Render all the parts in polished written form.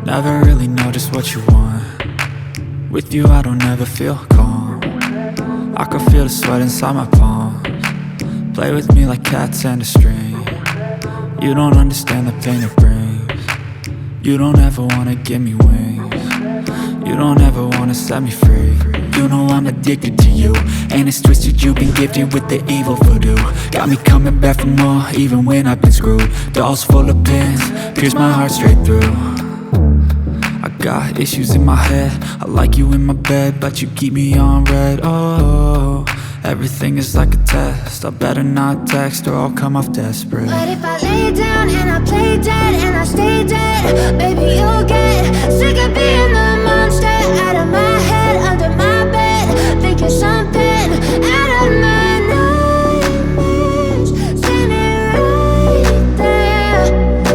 Never really know just what you want. With you I don't ever feel calm. I can feel the sweat inside my palms. Play with me like cats and a string. You don't understand the pain it brings. You don't ever wanna give me wings. You don't ever wanna set me free. You know I'm addicted to you, and it's twisted, you've been gifted with the evil voodoo. Got me coming back for more, even when I've been screwed. Dolls full of pins, pierce my heart straight through. I got issues in my head, I like you in my bed, but you keep me on red. Oh, everything is like a test, I better not text or I'll come off desperate. But if I lay down and I play dead and I stay dead, baby you'll get sick of being the monster out of my head, under my bed, thinking something out of my nightmares, standing right there.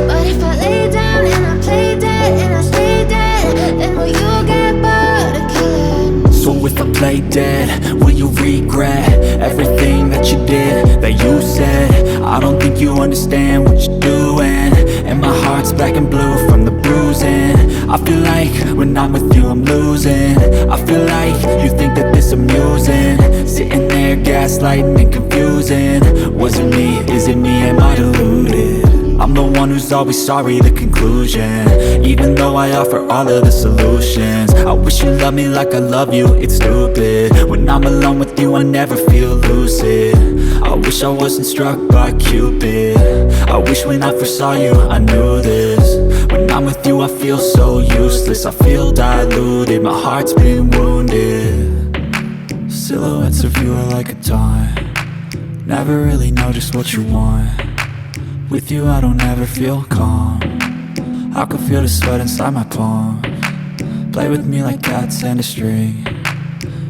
But if I lay down and I play dead and I stay dead, then will you get bored of killing me? So if I play dead, will you regret everything that you did, that you said? I don't think you understand what you're doing, and my heart's black and blue from the bruising. I feel like when I'm with you I'm losing. I feel like you think that this amusing, sitting there gaslighting and confusing. Was it me? Is it me? Am I deluded? I'm the one who's always sorry, the conclusion, even though I offer all of the solutions. I wish you loved me like I love you, it's stupid. When I'm alone with you I never feel lucid. I wish I wasn't struck by Cupid. I wish when I first saw you I knew this. When I'm with you I feel so useless, I feel diluted, my heart's been wounded. Silhouettes of you are like a taunt. Never really know just what you want. With you I don't ever feel calm. I can feel the sweat inside my palms. Play with me like cats and a string.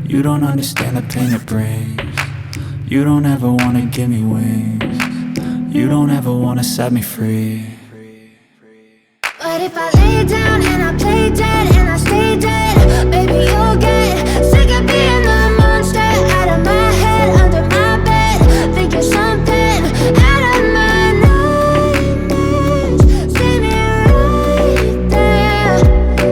You don't understand the pain it brings. You don't ever wanna give me wings. You don't ever wanna set me free. But if I lay down and I play dead and I stay dead, baby you'll get sick of being the monster out of my head, under my bed, thinking something out of my nightmares, standing right there.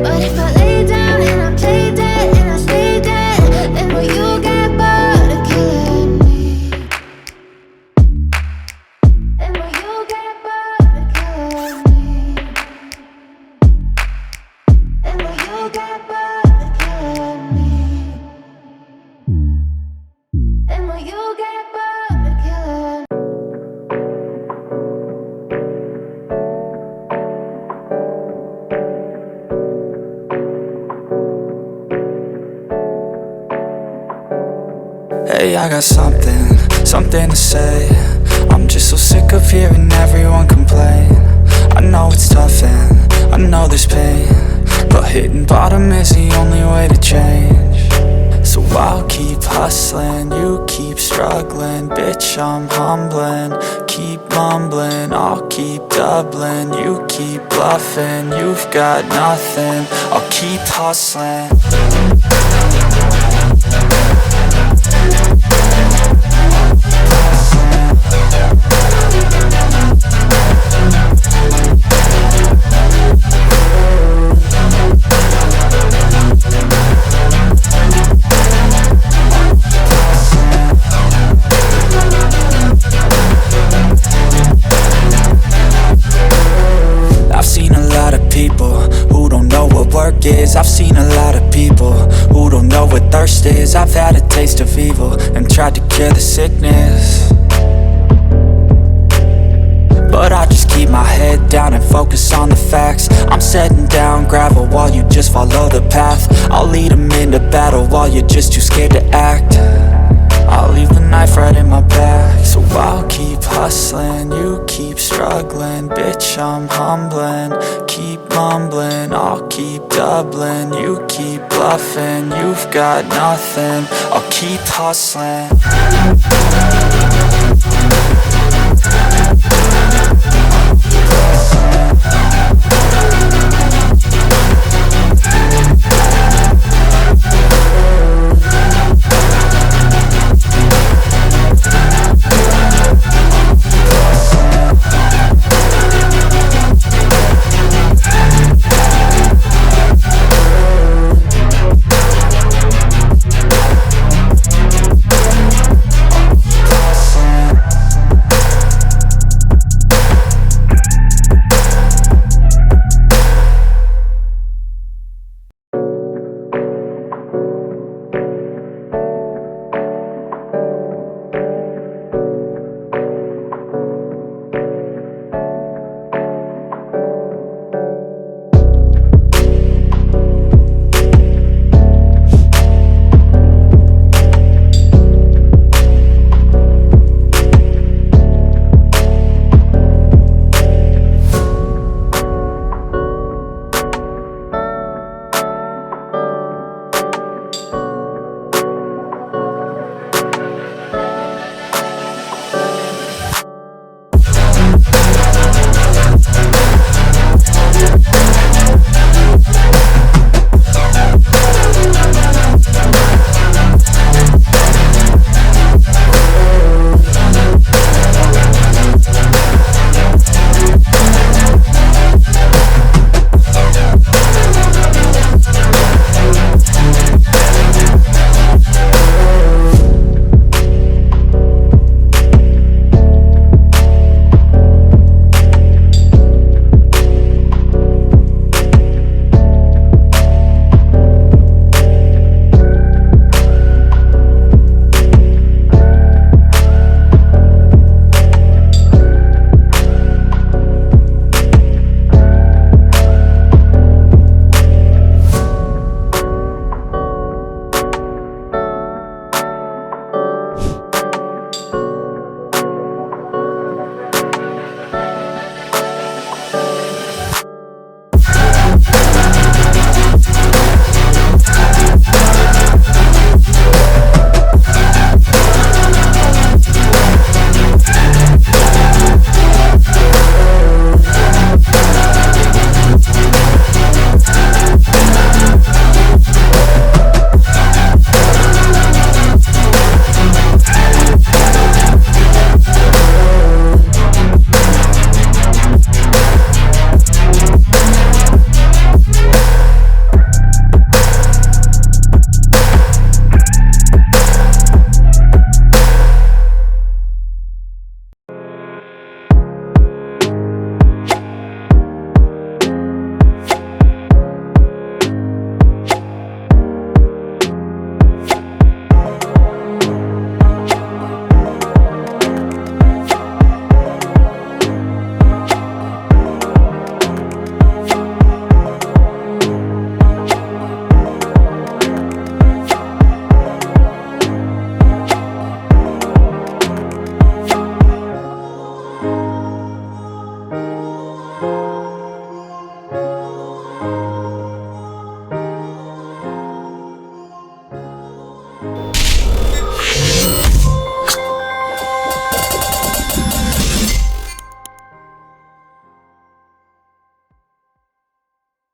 But if I lay down and I play dead and I stay dead, then will you get bored of killing me? Then will you get bored of killing me? And will you get bored of killing me? And will you get bored of killing me? Hey, I got something to say. I'm just so sick of hearing everyone complain. I know it's tough and I know there's pain, but hitting bottom is the only way to change. So I'll keep hustling, you keep struggling. Bitch, I'm humbling, keep mumbling. I'll keep doubling, you keep bluffing. You've got nothing, I'll keep hustling. I've seen a lot of people who don't know what work is. I've seen a lot of people who don't know what thirst is. I've had a taste of evil and tried to cure the sickness, but I just keep my head down and focus on the facts. I'm setting down gravel while you just follow the path. I'll lead them into battle while you're just too scared to act. I'll leave the knife right in my back. So I'll keep hustling, you keep struggling. Bitch, I'm humbling, keep mumbling. I'll keep doubling, you keep bluffing. You've got nothing, I'll keep hustling.